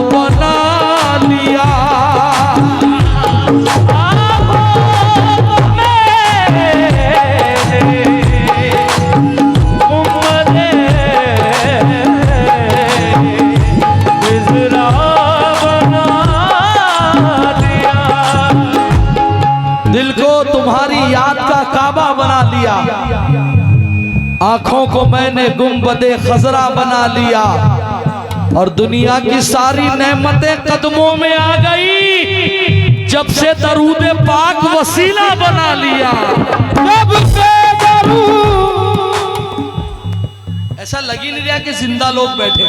बना लिया। दिल को तुम्हारी याद का काबा बना लिया, आंखों को मैंने गुंबदे खजरा बना लिया, और दुनिया की सारी नेमतें कदमों में आ गई जब से दरूद पाक वसीला बना लिया। जब से ऐसा लग ही नहीं रहा कि जिंदा लोग बैठे।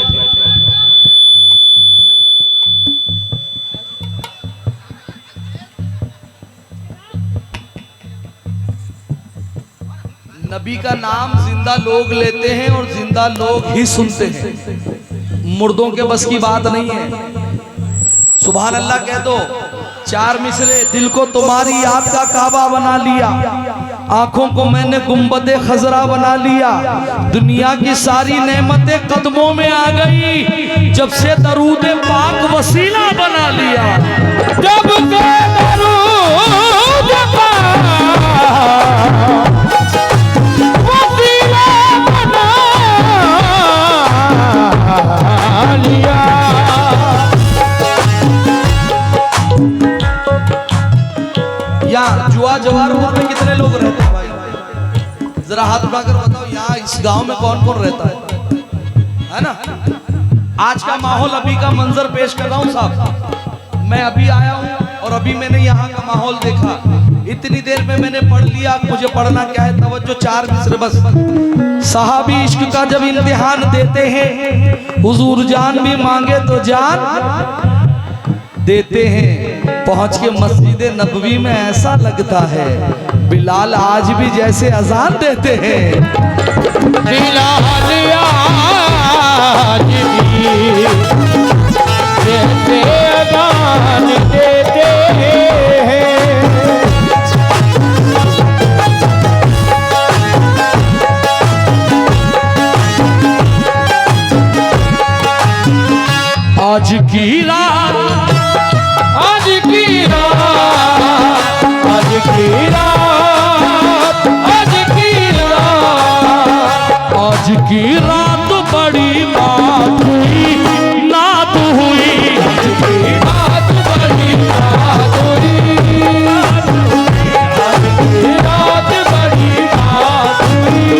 नबी का नाम जिंदा लोग लेते हैं और जिंदा लोग ही सुनते हैं, मुर्दों के बस की बात नहीं है। सुभान अल्लाह कह दो। चार मिसरे। दिल को तुम्हारी याद का काबा बना लिया, आंखों को मैंने गुंबदे खजरा बना लिया, दुनिया की सारी नेमतें कदमों में आ गई जब से दरूद पाक वसीला बना लिया। जब से दरूद यहाँ जुआ जवारपुर में कितने लोग रहते हैं भाई? जरा हाथ उठाकर बताओ, यहाँ इस गांव में कौन कौन रहता है ना? आज का माहौल, अभी का मंजर पेश कर रहा हूँ साहब। मैं अभी आया हूँ और अभी मैंने यहाँ का माहौल देखा। इतनी देर में मैंने पढ़ लिया, मुझे पढ़ना क्या है, तवज्जो। चार मिसरे बस। साहबी इश्क का जब इम्तिहान देते हैं, हुजूर जान भी मांगे तो जान देते हैं। पहुंच के मस्जिद नबवी में ऐसा लगता है बिलाल आज भी जैसे अजान देते हैं। बिलाल आज भी जैसे अजान देते हैं। आज की रात, आज की रात, आज की रात, आज की रात, आज की रात बड़ी बात हुई, नात हुई। आज की रात बड़ी बात हुई, आज की रात बड़ी बात हुई,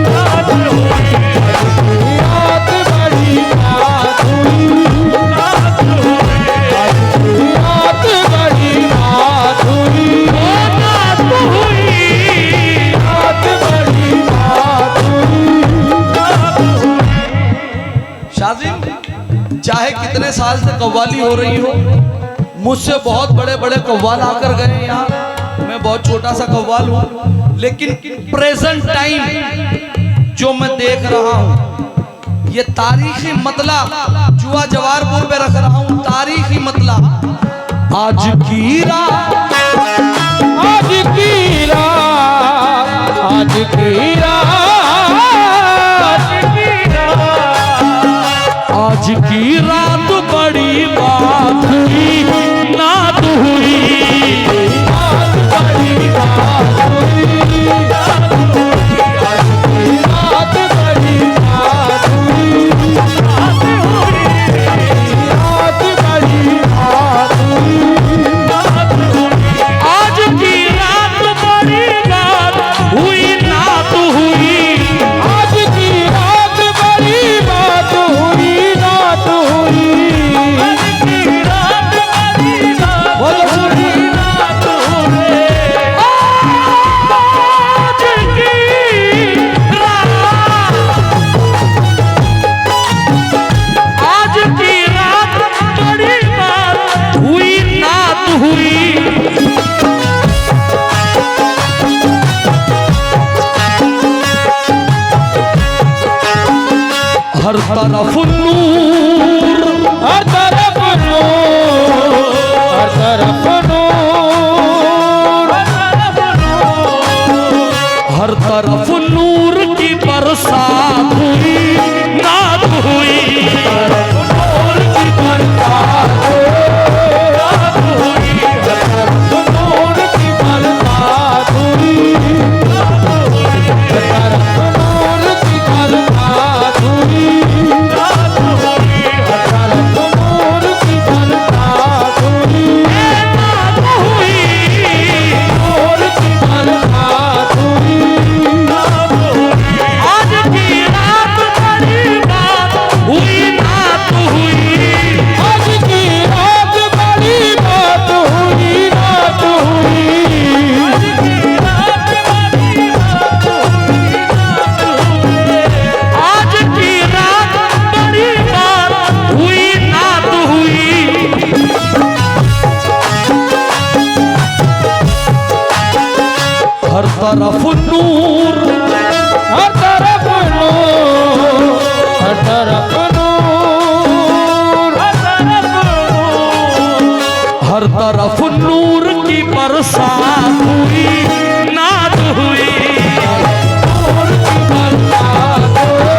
नात हुई। आज की रात बड़ी बात हुई, चाहे कितने साल से कव्वाली हो रही हो, मुझसे बहुत बड़े बड़े कव्वाल आकर गए यहाँ। मैं बहुत छोटा सा कव्वाल हूँ, लेकिन प्रेजेंट टाइम जो मैं देख रहा हूँ, ये तारीखी मतला जुआ जवारपुर में रख रहा हूँ। तारीखी मतला। आज की रात, आज की रात, आज की रात, आज की रात बड़ी बात हुई, नात हुई। आज बड़ी बात हुई, आज की रात बड़ी बात हुई, नात हुई। रात बड़ी बात हुई, नात हुई। आज की रात बड़ी बात हुई, नात हुई। आज की रात बड़ी बात हुई, नात हुई। हर तरफ नूर, हर तरफ नूर, हर तरफ नूर, हर तरफ नूर की बरसात हुई, नात हुई। नूर की बरसात तरफ नूर, हर तरफ नूर, हर तरफ नूर, हर तरफ नूर, हर तरफ नूर की बरसात हुई, नात हुई, नूर की बरसात हुई,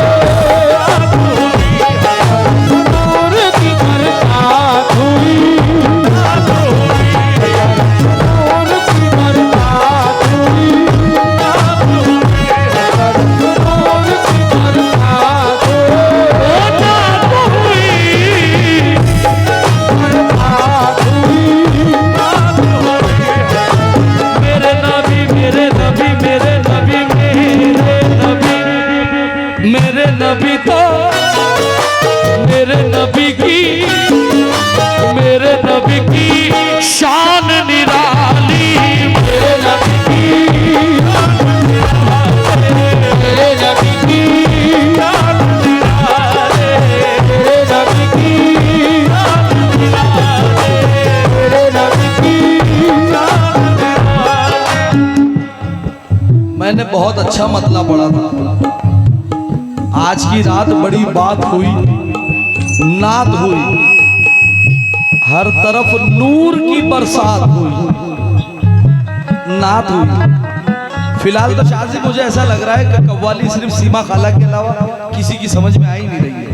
नूर की बरसात हुई, नात हुई, नूर की बरसात हुई, नात हुई, नूर की बरसात हुई, बरसात हुई, नात हुई। मेरे नबी मेरे नबी मेरे नबी मेरे नबी, मेरे नबी तो मेरे नबी की, मेरे नबी की शान निराली, मेरे नबी की, मेरे नबी की, मेरे नबी की, मेरे नबी की। मैंने बहुत अच्छा मतला पढ़ा था। आज की रात बड़ी बात हुई, नात हुई, हर तरफ नूर की बरसात हुई, नात हुई। फिलहाल तो शाजी मुझे ऐसा लग रहा है कि कव्वाली सिर्फ सीमा खाला के अलावा किसी की समझ में आ ही नहीं रही है।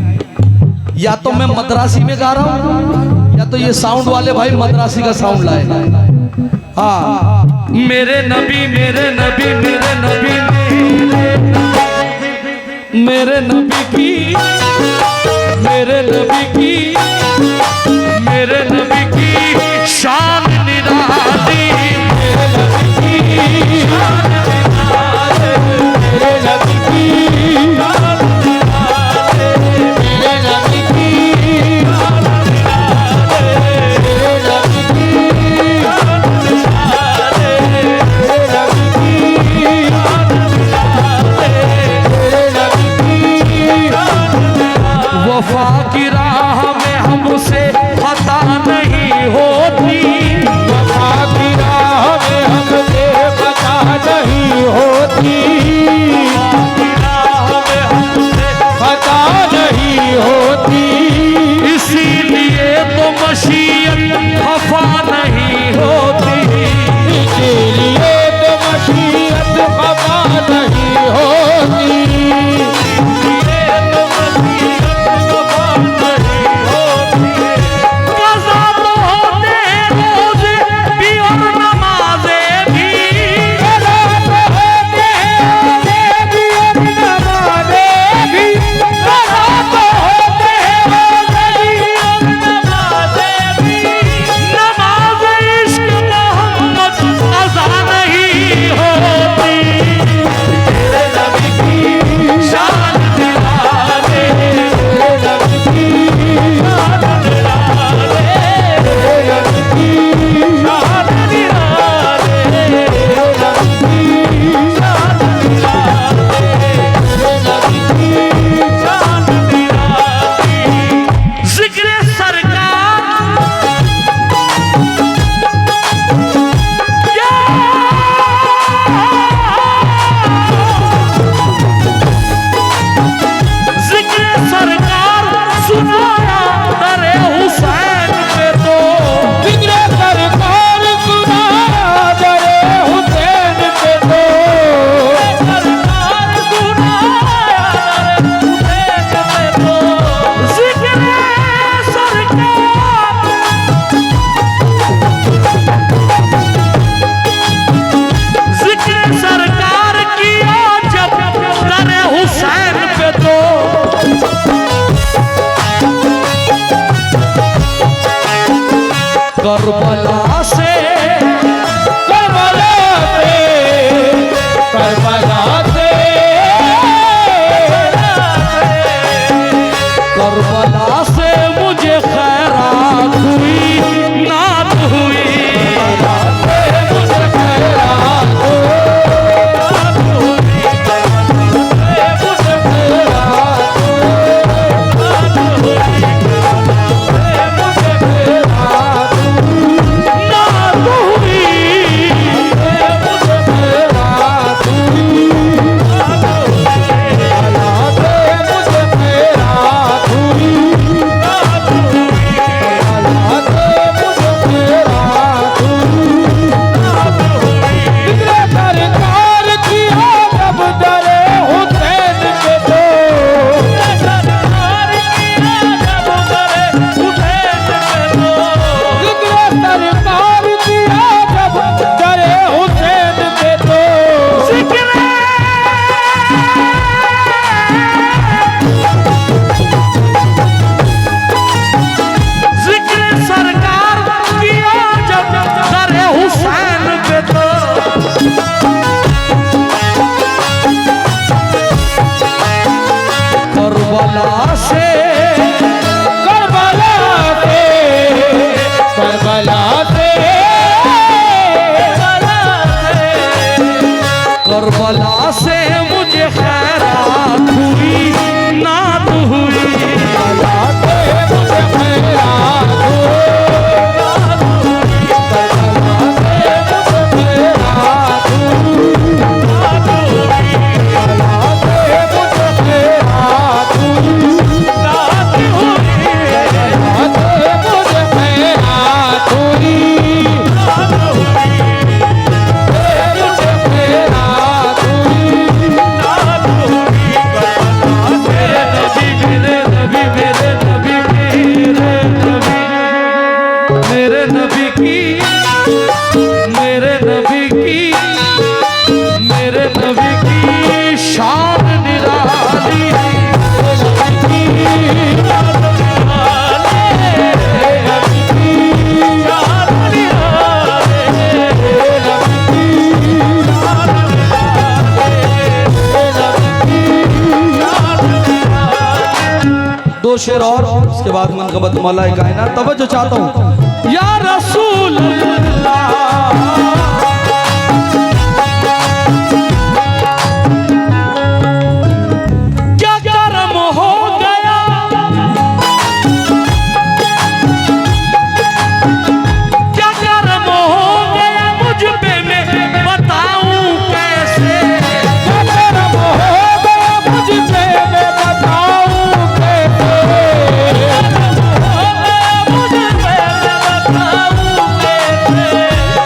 या तो मैं मद्रासी में गा रहा हूँ, या तो ये साउंड वाले भाई मद्रासी का साउंड लाए। हाँ, मेरे नबी मेरे नबी मेरे नबी मेरे नबी की, मेरे नबी की, मेरे नबी की शान निराली, मेरे नबी की, मेरे नबी की, मेरे नबी की, मेरे नबी की, वफा की राह में हमसे खता नहीं होती, वफा की राह में हमसे खता नहीं होती, खता नहीं होती, इसीलिए तो मशीयत खफा नहीं होती, इसीलिए तो मशीयत खफा नहीं होती, कज़ा तो होते हैं रोज़े भी और नमाज़ें भी, कज़ा तो होते हैं रोज़े भी और नमाज़ें भी, कज़ा तो होते हैं रोज़े भी और नमाज़ें भी, नमाज़ इश्क मोहम्मद कज़ा नहीं होती, मेरे नबी की शान निराली, मेरे नबी की शान निराले, मेरे नबी की शान निराले, मेरे नबी की शान निराले, मेरे नबी की शान निराले। ज़िक्र सरकार या ज़िक्र सरकार सुनाया दरे हुसैन पे तो, जिक्र सरकार सुनाया दरे हुसैन पे तो, सरकार सुनाया दरे हुसैन पे तो, ज़िक्र सरकार, ज़िक्र सरकार किया जब दरे हुसैन पे तो, करबला से करबला से, करबला से, करबला से मुझे खैरात हुई, नात हुई, मुझे खैरात हुई, मुझे खैरात हुई, नात हुई, मेरे नबी की, मेरे नबी की, मेरे नबी की शान निराली है। दो शेर और उसके बाद मनकबत मौला कायनात। तवज्जो चाहता हूँ। या रसूल क्या कर्म हो गया, क्या कर्म हो गया मुझ पे, मैं बताऊं कैसे। क्या कर्म हो गया मुझ पे, मैं बताऊं कैसे। मुझ पे मैं बताऊं कैसे।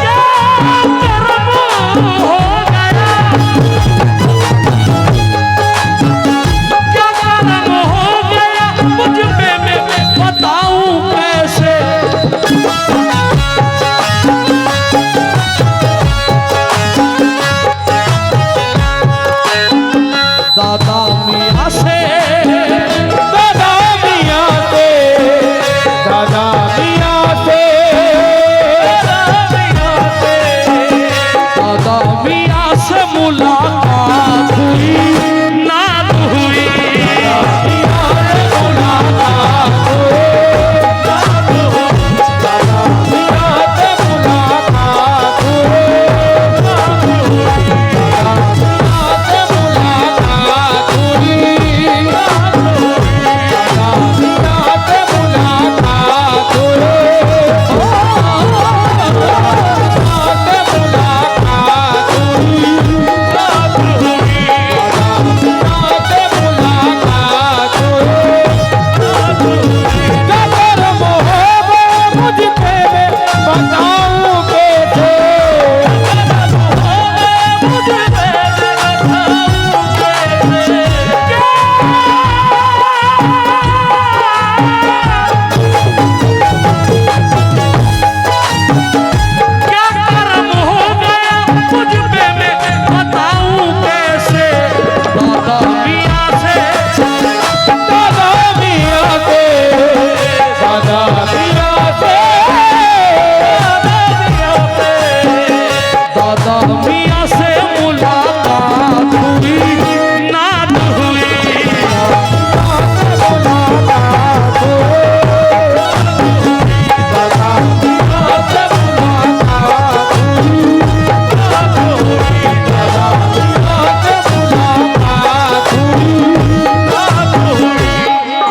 क्या कर्म हो गया, क्या कर्म हो गया मुझ पे, मैं बताऊं कैसे। दादा मियां से, दादा मियां से, दादा मियां से, दादा मियां से मुलाकात हुई, नात हुई।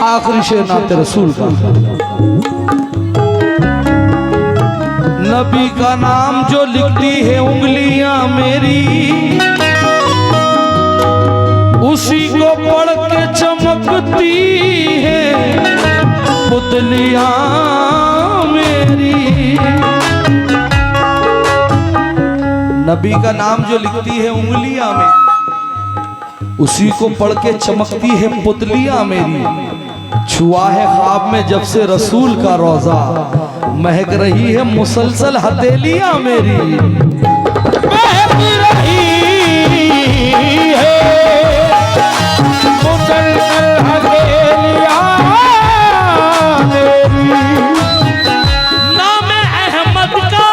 आखिरी शेर नाते रसूल का। नबी का नाम जो लिखती है उंगलियां मेरी, उसी को पढ़ के चमकती है पुतलियां मेरी। नबी का नाम जो लिखती है उंगलियां में, उसी को पढ़ के चमकती है पुतलियां मेरी। छुआ है ख्वाब में जब से रसूल का रोजा, महक रही है मुसलसल हथेलियां मेरी। महक रही है मुसलसल हथेलियां मेरी। नाम अहमद का,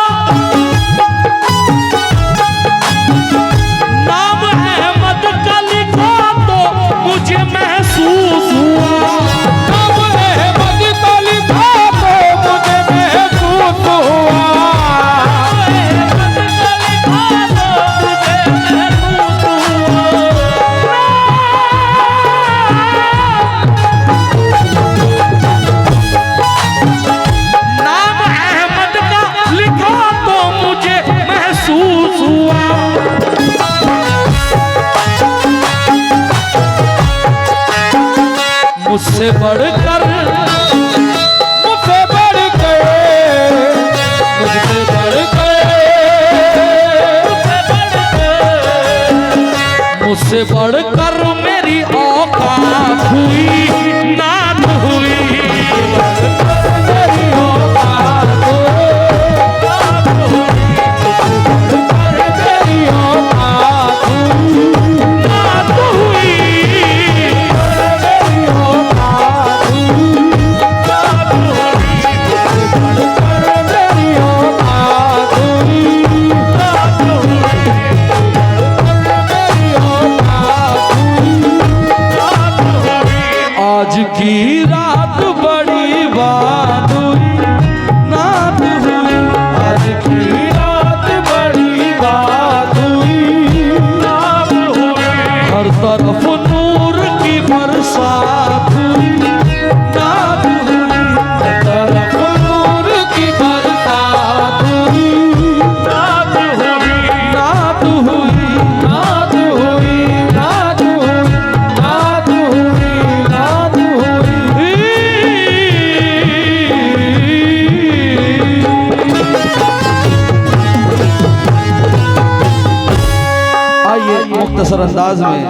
नाम अहमद का लिखा तो मुझे महसूस हुआ। मुझसे बढ़कर, मुझसे बढ़कर, मुझसे बढ़कर, मुझसे बढ़कर मेरी औकात हुई, नात हुई। मेरी औकात हुई। अंदाज में